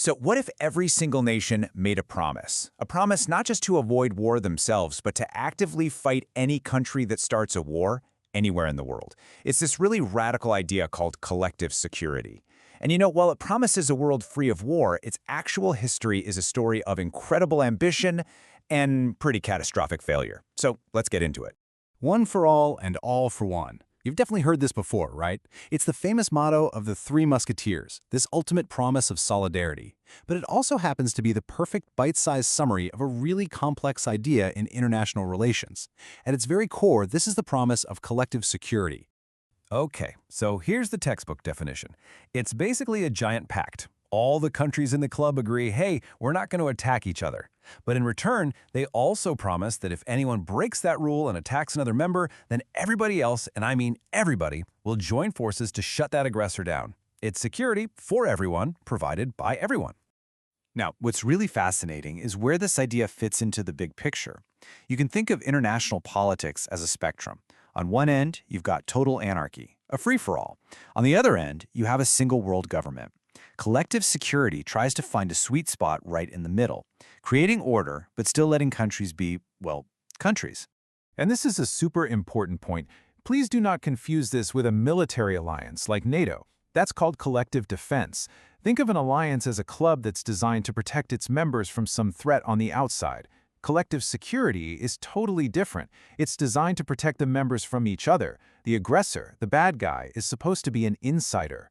So what if every single nation made a promise? A promise not just to avoid war themselves, but to actively fight any country that starts a war anywhere in the world. It's this really radical idea called collective security. And while it promises a world free of war, its actual history is a story of incredible ambition and pretty catastrophic failure. So let's get into it. One for all and all for one. You've definitely heard this before, right? It's the famous motto of the Three Musketeers, this ultimate promise of solidarity. But it also happens to be the perfect bite-sized summary of a really complex idea in international relations. At its very core, this is the promise of collective security. Okay, so here's the textbook definition. It's basically a giant pact. All the countries in the club agree, hey, we're not going to attack each other. But in return, they also promise that if anyone breaks that rule and attacks another member, then everybody else, and I mean everybody, will join forces to shut that aggressor down. It's security for everyone, provided by everyone. Now, what's really fascinating is where this idea fits into the big picture. You can think of international politics as a spectrum. On one end, you've got total anarchy, a free-for-all. On the other end, you have a single world government. Collective security tries to find a sweet spot right in the middle, creating order but still letting countries be, well, countries. And this is a super important point. Please do not confuse this with a military alliance like NATO. That's called collective defense. Think of an alliance as a club that's designed to protect its members from some threat on the outside. Collective security is totally different. It's designed to protect the members from each other. The aggressor, the bad guy, is supposed to be an insider.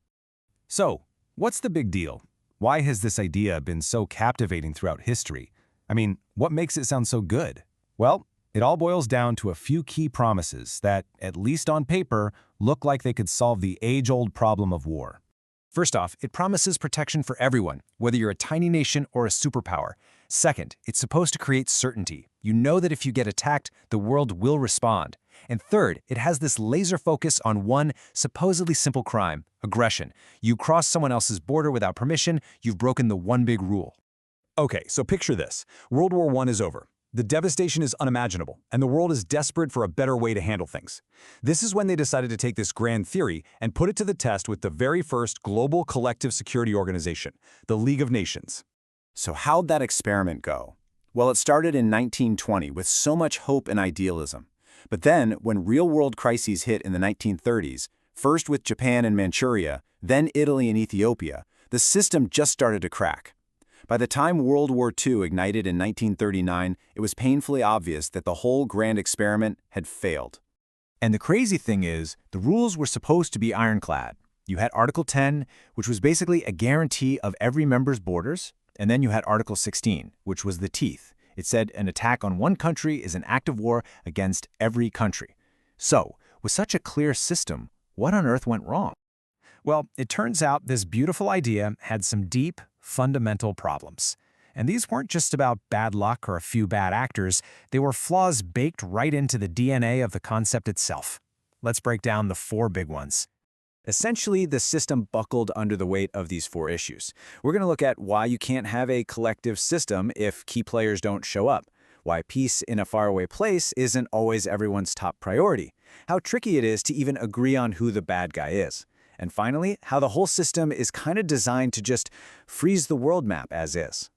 So, what's the big deal? Why has this idea been so captivating throughout history? I mean, what makes it sound so good? Well, it all boils down to a few key promises that, at least on paper, look like they could solve the age-old problem of war. First off, it promises protection for everyone, whether you're a tiny nation or a superpower. Second, it's supposed to create certainty. You know that if you get attacked, the world will respond. And third, it has this laser focus on one supposedly simple crime, aggression. You cross someone else's border without permission, you've broken the one big rule. Okay, so picture this. World War I is over. The devastation is unimaginable, and the world is desperate for a better way to handle things. This is when they decided to take this grand theory and put it to the test with the very first global collective security organization, the League of Nations. So how'd that experiment go? Well, it started in 1920 with so much hope and idealism. But then, when real-world crises hit in the 1930s, first with Japan and Manchuria, then Italy and Ethiopia, the system just started to crack. By the time World War II ignited in 1939, it was painfully obvious that the whole grand experiment had failed. And the crazy thing is, the rules were supposed to be ironclad. You had Article 10, which was basically a guarantee of every member's borders, and then you had Article 16, which was the teeth. It said an attack on one country is an act of war against every country. So, with such a clear system, what on earth went wrong? Well, it turns out this beautiful idea had some deep, fundamental problems. And these weren't just about bad luck or a few bad actors, they were flaws baked right into the DNA of the concept itself. Let's break down the four big ones. Essentially, the system buckled under the weight of these four issues. We're going to look at why you can't have a collective system if key players don't show up, why peace in a faraway place isn't always everyone's top priority, how tricky it is to even agree on who the bad guy is, and finally, how the whole system is kind of designed to just freeze the world map as is.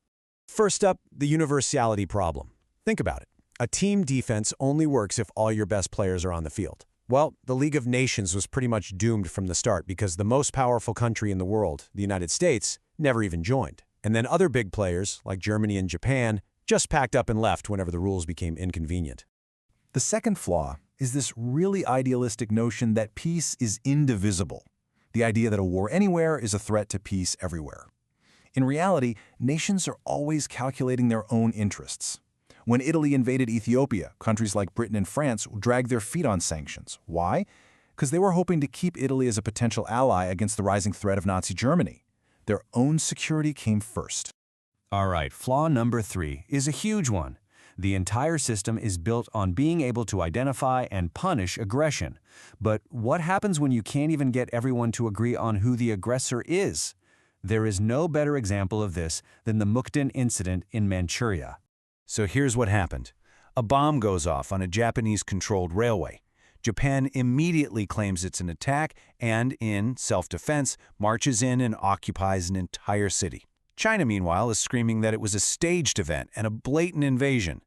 First up, the universality problem. Think about it. A team defense only works if all your best players are on the field. Well, the League of Nations was pretty much doomed from the start because the most powerful country in the world, the United States, never even joined. And then other big players, like Germany and Japan, just packed up and left whenever the rules became inconvenient. The second flaw is this really idealistic notion that peace is indivisible. The idea that a war anywhere is a threat to peace everywhere. In reality, nations are always calculating their own interests. When Italy invaded Ethiopia, countries like Britain and France dragged their feet on sanctions. Why? Because they were hoping to keep Italy as a potential ally against the rising threat of Nazi Germany. Their own security came first. All right, flaw number 3 is a huge one. The entire system is built on being able to identify and punish aggression. But what happens when you can't even get everyone to agree on who the aggressor is? There is no better example of this than the Mukden incident in Manchuria. So here's what happened. A bomb goes off on a Japanese-controlled railway. Japan immediately claims it's an attack and, in self-defense, marches in and occupies an entire city. China, meanwhile, is screaming that it was a staged event and a blatant invasion.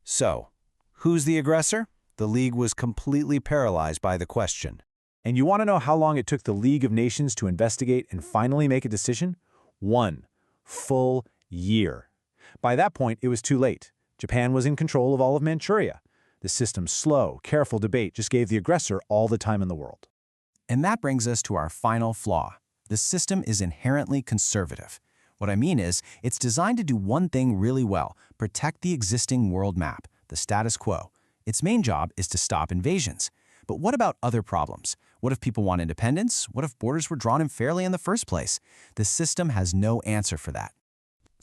So, who's the aggressor? The League was completely paralyzed by the question. And you want to know how long it took the League of Nations to investigate and finally make a decision? 1 full year. By that point, it was too late. Japan was in control of all of Manchuria. The system's slow, careful debate just gave the aggressor all the time in the world. And that brings us to our final flaw. The system is inherently conservative. What I mean is, it's designed to do one thing really well: protect the existing world map, the status quo. Its main job is to stop invasions. But what about other problems? What if people want independence? What if borders were drawn unfairly in the first place? The system has no answer for that.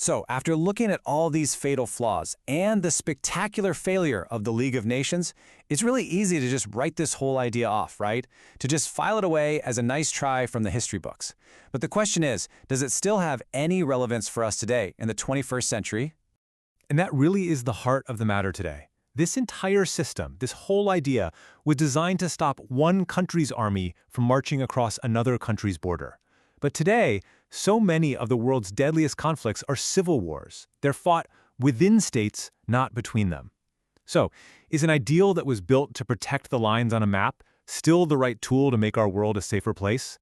So, after looking at all these fatal flaws and the spectacular failure of the League of Nations, it's really easy to just write this whole idea off, right? To just file it away as a nice try from the history books. But the question is, does it still have any relevance for us today in the 21st century? And that really is the heart of the matter today. This entire system, this whole idea, was designed to stop one country's army from marching across another country's border. But today, so many of the world's deadliest conflicts are civil wars. They're fought within states, not between them. So, is an ideal that was built to protect the lines on a map still the right tool to make our world a safer place?